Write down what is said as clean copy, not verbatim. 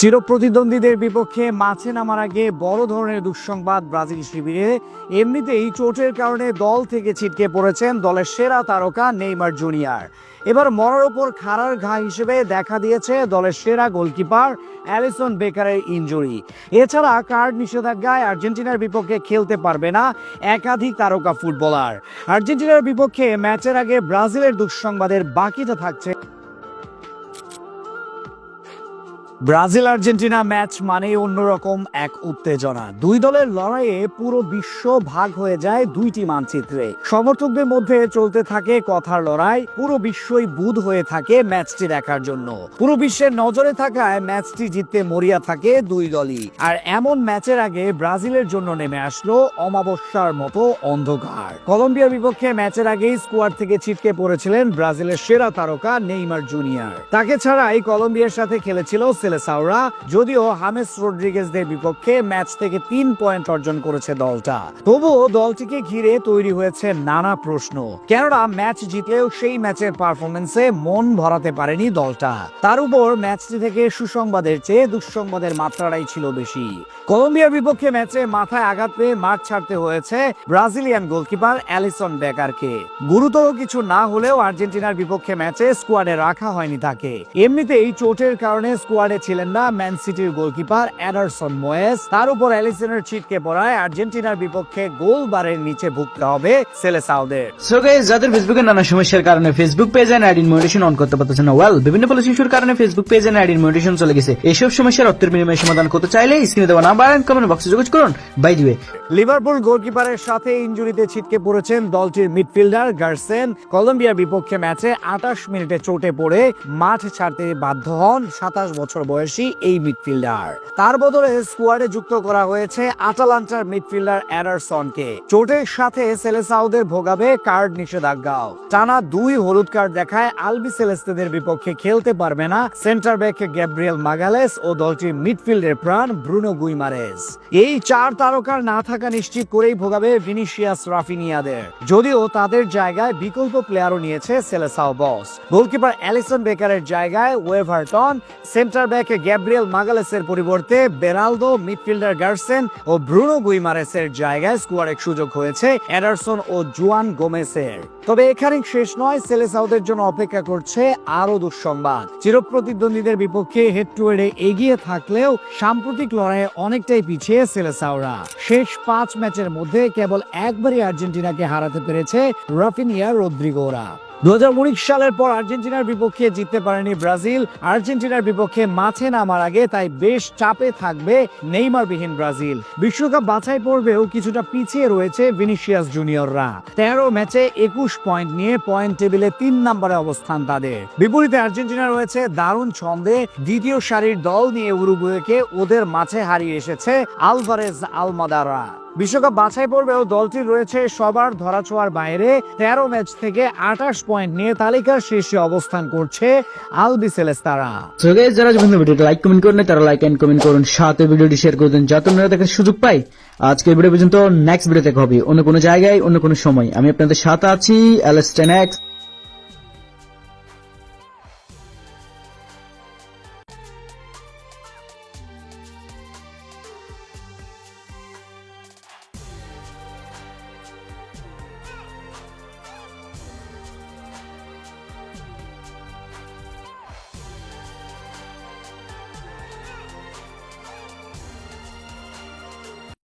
চিরপ্রতিদ্বন্দ্বীদের বিপক্ষে মাঠে নামার আগে বড় ধরনের দুঃসংবাদ ব্রাজিল শিবিরে। এমনিতেই চোটের কারণে দল থেকে ছিটকে পড়েছেন দলের সেরা তারকা নেইমার জুনিয়র। এবার মরার ওপর খাড়ার ঘা হিসেবে দেখা দিয়েছে দলের সেরা গোলকিপার অ্যালিসন বেকারের ইনজুরি। এছাড়া কার্ড নিষেধাজ্ঞায় আর্জেন্টিনার বিপক্ষে খেলতে পারবে না একাধিক তারকা ফুটবলার। আর্জেন্টিনার বিপক্ষে ম্যাচের আগে ব্রাজিলের দুঃসংবাদের বাকিটা থাকছে। ব্রাজিল আর্জেন্টিনা ম্যাচ মানেই অন্যরকম এক উত্তেজনা। দুই দলের লড়াইয়ে পুরো বিশ্ব ভাগ হয়ে যায় দুইটি মানচিত্রে। সমর্থকদের মধ্যে চলতে থাকে কথার লড়াই, পুরো বিশ্বই বুঁদ হয়ে থাকে ম্যাচটি দেখার জন্য। পুরো বিশ্বের নজরে থাকায় ম্যাচটি জিততে মরিয়া থাকে দুই দলই। আর এমন ম্যাচের আগে ব্রাজিলের জন্য নেমে আসলো অমাবস্যার মতো অন্ধকার। কলম্বিয়ার বিপক্ষে ম্যাচের আগেই স্কোয়াড থেকে ছিটকে পড়েছিলেন ব্রাজিলের সেরা তারকা নেইমার জুনিয়র। তাকে ছাড়াই কলম্বিয়ার সাথে খেলেছিল সেলেসাওরা। যদিও হামেস রদ্রিগেজদের বিপক্ষে ম্যাচ থেকে 3 পয়েন্ট অর্জন করেছে দলটা, তবুও দলটিকে ঘিরে তৈরি হয়েছে নানা প্রশ্ন। কেননা ম্যাচ জিতলেও সেই ম্যাচের পারফরমেন্সে মন ভরাতে পারেনি দলটা। তার উপর ম্যাচটি থেকে সুসংবাদের চেয়ে দুঃসংবাদের মাত্রাটাই ছিল বেশি। কলম্বিয়ার বিপক্ষে ম্যাচে মাথায় আঘাত পেয়ে মাঠ ছাড়তে হয়েছে ব্রাজিলিয়ান গোলকিপার অ্যালিসন বেকারকে। গুরুতর কিছু না হলেও আর্জেন্টিনার বিপক্ষে ম্যাচে স্কোয়াডে রাখা হয়নি তাকে। এমনিতেই চোটের কারণে স্কোয়াডে ছিলেন না ম্যান সিটির গোলকিপার এডারসন মোয়েস। তার উপর অ্যালিসনের ছিটকে পড়ায় আর্জেন্টিনার বিপক্ষে গোল বারের নিচে ভুগতে হবে সেলেসাওদের। সো গাইস, যাদের ফেসবুকের নানা সমস্যার কারণে Facebook page and ID monetization on করতে পারতেছেন না, বিভিন্ন পলিসি ইস্যুর কারণে Facebook page and ID monetization চলে গেছে। এইসব সমস্যার অর্থের বিনিময়ে সমাধান করতে চাইলে স্ক্রিনে দেওয়া নাম্বার এন্ড কমেন্ট বক্সে যোগাযোগ করুন। বাই দ্য ওয়ে, লিভারপুল গোলকিপারের সাথে ইনজুরিতে ছিটকে পড়েছেন দলটির মিডফিল্ডার গার্সেন। কলম্বিয়ার বিপক্ষে ম্যাচে 28 মিনিটে চোটে পড়ে মাঠ ছাড়তে বাধ্য হন 27 বছর বয়সী এই মিডফিল্ডার। তার বদলে স্কোয়াডে যুক্ত করা হয়েছে আটালান্টার মিডফিল্ডার এডারসনকে। চোটের সাথে সেলেসাওদের ভোগাবে কার্ড নিষেধাজ্ঞাও। টানা 2 হলুদ কার্ড দেখায় আলবি সেলেস্তেদের বিপক্ষে খেলতে পারবে না সেন্টার ব্যাক গ্যাব্রিয়েল মাগালেস ও দলটির মিডফিল্ডের প্রাণ ব্রুনো গুইমারেজ। এই 4 তারকার না থাকা নিশ্চিত করেই ভোগাবে ভিনিসিয়াস রাফিনিয়াদের। যদিও তাদের জায়গায় বিকল্প প্লেয়ারও নিয়েছে সেলেসাও বস। গোলকিপার অ্যালিসন বেকারের জায়গায় ওয়েভারটন, সেন্টার ব্যাক গ্যাব্রিয়েল মাগালেসের পরিবর্তে বেরালদো, মিডফিল্ডার গার্সেন ও ব্রুনো গুইমারেসের জায়গায় স্কোয়াডে সুযোগ হয়েছে এডারসন ও জুয়ান গোমেসের। তবে এখানে শেষ নয়, সেলেসাওদের জন্য অপেক্ষা করছে আরো দুঃসংবাদ। চিরপ্রতিদ্বন্দ্বীদের বিপক্ষে হেড টু হেডে এগিয়ে থাকলেও সাম্প্রতিক লড়াইয়ে অনেকটাই পিছিয়ে সেলেসাওরা। শেষ 5 ম্যাচের মধ্যে কেবল একবারই আর্জেন্টিনাকে হারাতে পেরেছে রাফিনিয়া রদ্রিগোরা। 2019 সালের পর আর্জেন্টিনার বিপক্ষে জিততে পারেনি ব্রাজিল। আর্জেন্টিনার বিপক্ষে মাঠে নামার আগে তাই বেশ চাপে থাকবে নেইমারবিহীন ব্রাজিল। বিশ্বকাপ বাছাই পর্বেও কিছুটা পিছিয়ে রয়েছে ভিনিসিয়াস জুনিয়ররা। 13 ম্যাচে 21 পয়েন্ট নিয়ে পয়েন্ট টেবিলে 3 নম্বরে অবস্থান তাদের। বিপরীতে আর্জেন্টিনা রয়েছে দারুণ ছন্দে। দ্বিতীয় সারির দল নিয়ে উরুগুয়েকে ওদের মাঠে হারিয়ে এসেছে আলভারেজ আলমাদারা। বিশ্বকাপ বাছাই পর্বেও দলটি রয়েছে সবার ধরাছোঁয়ার বাইরে। 13 ম্যাচ থেকে 28 পয়েন্ট নিয়ে তালিকার শীর্ষে অবস্থান করছে আলবি সেলেস্তারা। সো গাইস, যারা ভিডিওটা লাইক কমেন্ট করেন তারা লাইক এন্ড কমেন্ট করুন, সাথে ভিডিওটি শেয়ার করে দেন যাতে অন্যরা দেখার সুযোগ পায়। আজকের ভিডিও পর্যন্ত, নেক্সট ভিডিও দেখা হবে অন্য কোনো জায়গায় অন্য কোনো সময়। আমি আপনাদের সাথে আছি, এলএস10x।